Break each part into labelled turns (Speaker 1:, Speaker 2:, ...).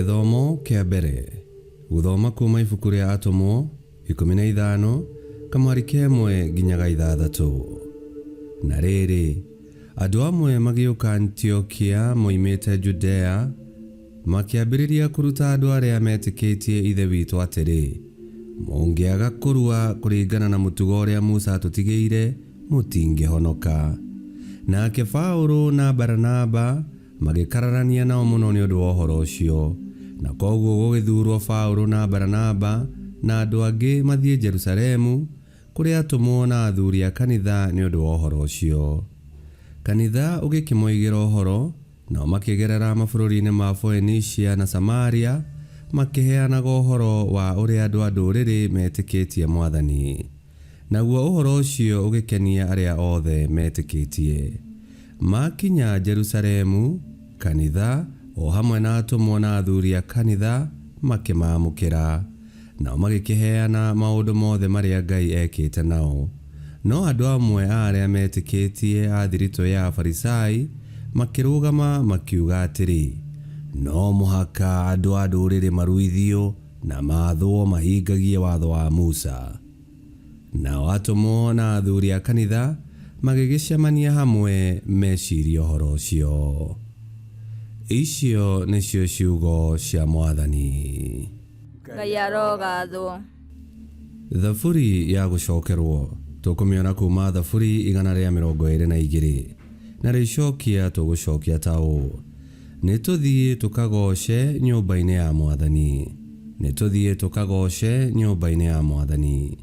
Speaker 1: Githomo kia mbere guthoma kuma ibuku ria Atomo 15 kamwari kemwe nginyaga 6. Na riri andu amwe magiuka Antiokia moimite Judea makiambiriria kuruta andu aria metikitie ithe witu atiri mungiaga kurua kuringana na mutugo uria Musa atutigiire mutingihonoka. Nake Paulo na Baranaba magikararania nao muno ni undu wa uhoro ucio, na koguo gugithurwo Paulo na Baranaba na andu angi mathie Jerusalemu kuria atumwo na athuri a kanitha ni undu wa uhoro ucio. Kanitha ugikimoigira uhoro nao makigerera mabũrũri-inĩ ma Phoenicia na Samaria makiheanaga uhoro wa uria andu a ndũrĩrĩ metikitie Mwathani. Naguo uhoro ucio ugikenia aria othe metikitie. Makinya Jerusalemu, kanitha o hamwe na atumwo na athuri a kanitha makimamukira, nao magikiheana maundu mothe maria Ngai ekite nao. No andu amwe aria metikitie a thirito ya Farisai makirugama makiuga atiri, no muhaka andu a ndũrĩrĩ maruithio na mathwo mahingagie watho wa Musa. Nao atumwo na athuri a kanitha magigicemania hamwe meciria uhoro ucio. Icio nicio ciugo cia Mwathani.
Speaker 2: Ngai arogathwo.
Speaker 1: Thaburi ya gucokerwo tukumiona kuma thaburi 122 na ricokia tugucokia ta uu: nituthie tukagoce nyumba-ini ya Mwathani, nituthie tukagoce nyumba-ini ya Mwathani.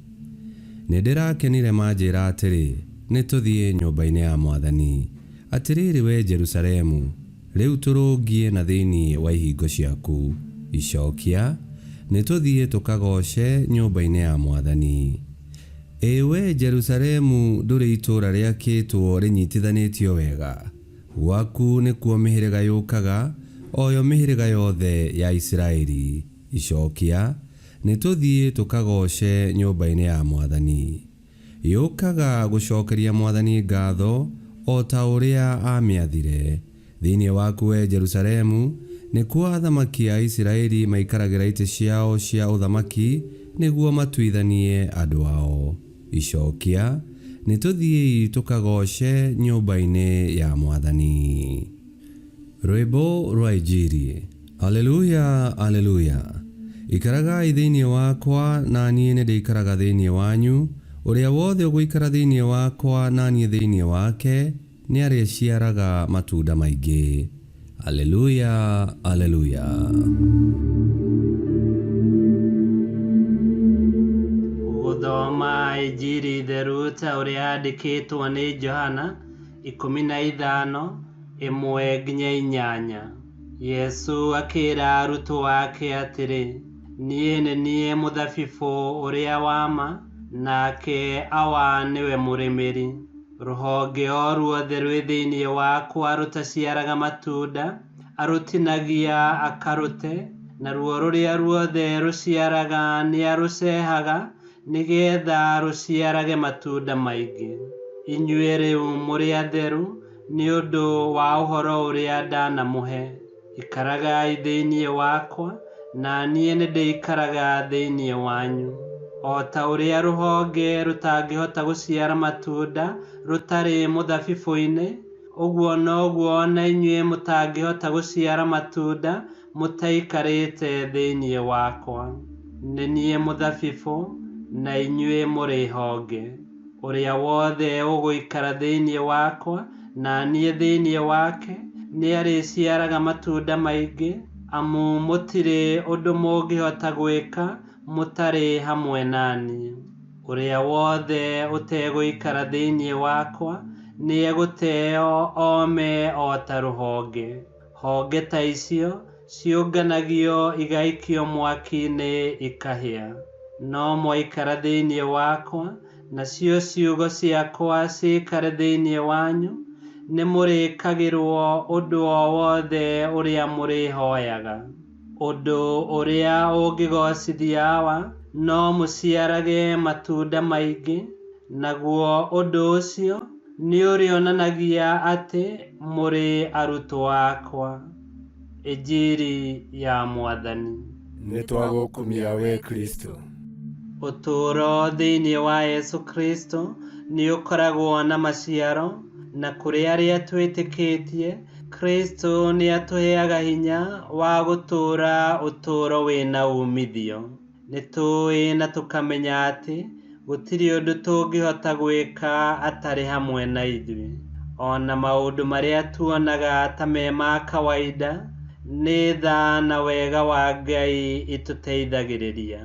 Speaker 1: Nindirakenire manjira atiri, nituthie nyumba-ini ya Mwathani. Atiriri we Jerusalemu, riu turungie na thiini wa ihingo ciaku. Icokia, nituthie tukagoce nyumba-ini ya Mwathani. Ewe Jerusalemu, nduri itura riakitwo rinyitithanitio wega, gwaku nikuo mihiriga yukaga, oyo mihiriga yothe ya Isiraeli. Icokia, nituthie tukagoce nyumba-ini ya Mwathani. Yukaga gucokeria Mwathani ngatho o ta uria amiathire. Thiini waku we Jerusalemu nikuo athamaki a Isiraeli maikaragira ite ciao cia uthamaki niguo matuithanie andu ao. Icokia, nituthie tukagoce nyumba-ini ya Mwathani. Rwimbo rwa Injili. Haleluya, haleluya. Ikaragai thiini wakwa na niĩ nĩndĩikaraga thiini wanyu. Uria wothe ũgũikara thiini wakwa na niĩ thiini wake nĩarĩciaraga matunda maingĩ. Haleluya, haleluya.
Speaker 3: Guthoma Injili theru ta uria yandĩkĩtwo nĩ Johana 15:1-8. Yesu akĩra arutwo ake atĩrĩ, niĩ nĩ niĩ mũthabibũ ũrĩa wa ma, nake awa nĩwe mũrĩmĩri. Rũhonge o ruothe rwĩ thĩinĩ wakwa rũtaciaraga matunda arutinagia akarute, na ruo rũrĩa ruothe rũciaraga nĩ arũcehaga nĩgetha rũciarage matunda maingĩ. Inyuĩ rĩu mũrĩ atheru nĩ ũndũ wa ũhoro ũrĩa ndanamũhe. Ikaragai thĩinĩ wakwa na niĩ nĩndĩikaraga thĩinĩ wanyu. O ta ũrĩa rũhonge rũtangĩhota gũciara matunda rũtarĩ mũthabibũ-inĩ, ũguo noguo na inyuĩ mũtangĩhota gũciara matunda mũtaikarĩte thĩinĩ wakwa. Nĩ niĩ mũthabibũ na inyuĩ mũrĩ honge. Ũrĩa wothe ũgũikara thĩinĩ wakwa na niĩ thĩinĩ wake nĩarĩciaraga matunda maingĩ, amu mũtirĩ ũndũ mũngĩhota gwĩka mũtarĩ hamwe naniĩ. Ũrĩa wothe ũtegũikara thĩinĩ wakwa nĩegũteo ome o ta rũhonge. Honge ta icio ciũnganagio igaikio mwaki-inĩ ikahĩa. No mwaikara thĩinĩ wakwa nacio ciugo ciakwa ciikare thĩinĩ wanyu, nĩ mũrĩkagĩrwo ũndũ o wothe ũrĩa mũrĩhoyaga. Ũndũ ũrĩa ũngĩgocithia awa no mũciarage matunda maingĩ, naguo ũndũ ũcio nĩ ũrĩonanagia atĩ mũrĩ arutwo akwa. Ĩnjĩrĩ ya Mwathani.
Speaker 4: Nĩtwagũkumia we Kristo.
Speaker 3: Ũtũũro thĩinĩ wa Yesu Kristo nĩ ũkoragwo na maciaro, na kũrĩ arĩa twĩtĩkĩtie, Kristo nĩ atũheaga hinya wa gũtũũra ũtũũro wĩna umithio. Nĩtũĩ na tũkamenya atĩ gũtirĩ ũndũ tũngĩhota gwĩka atarĩ hamwe na ithuĩ. Ona maũndũ marĩa tuonaga ta me ma kawaida, nĩ tha na wega wa Ngai itũteithagĩrĩria.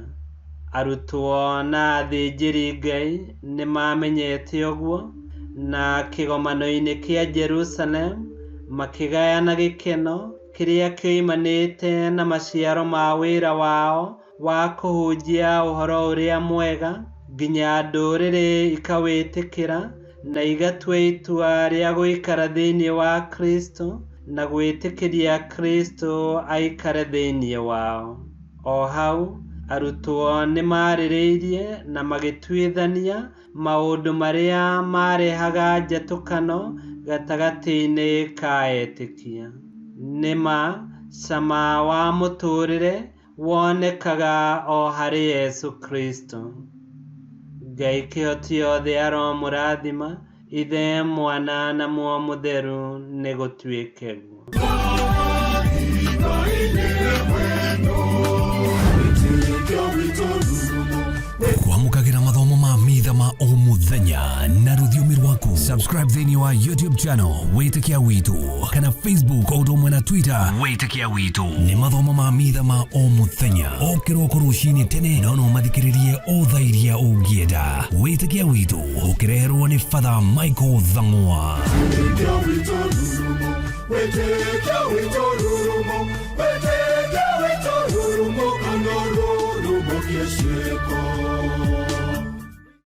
Speaker 3: Arutwo na athĩnjĩri Ngai nĩ mamenyete ũguo, na kĩgomano-inĩ kĩa Jerusalem makĩgayana gĩkeno kĩrĩa kĩoimanĩte na maciaro ma wĩra wao wa kũhunjia ũhoro ũrĩa mwega, nginya ndũrĩrĩ ikawĩtĩkĩra na igatua itua rĩa gũikara thĩinĩ wa Kristo na gwĩtĩkĩria Kristo aikare thĩinĩ wao. O hau arutwo nĩ marĩrĩirie na magĩtuithania maũndũ marĩa marehaga njatũkano gatagatĩ-inĩ ka etĩkia. Nĩma cama wa mũtũrĩre wonekaga o harĩ Yesu Kristo. Ngai kĩhoti yothe aromũrathima, Ithe, Mwana na Muoyo Mũtheru nĩ gũtuĩke guo.
Speaker 5: Kwamũkagĩra mathomo ma mitha ma o mũthenya na rũthiomi rwaku. Subscribe thĩinĩ wa YouTube channel Wĩtĩkia Witũ, kana Facebook o ũndũ ũmwe na Twitter Wĩtĩkia Witũ. Nĩ mathomo ma mitha ma o mũthenya, o kĩroko rũcinĩ tene, na no mathikĩrĩrie o thaa iria ũngĩenda. Wĩtĩkia Witũ ũkĩreherwo nĩ Father Michael Thang'wa. Wĩtĩkia Witũ rurumo, Wĩtĩkia Witũ rurumo, Wĩtĩkia Witũ rurumo, kana rurumo kiesheko.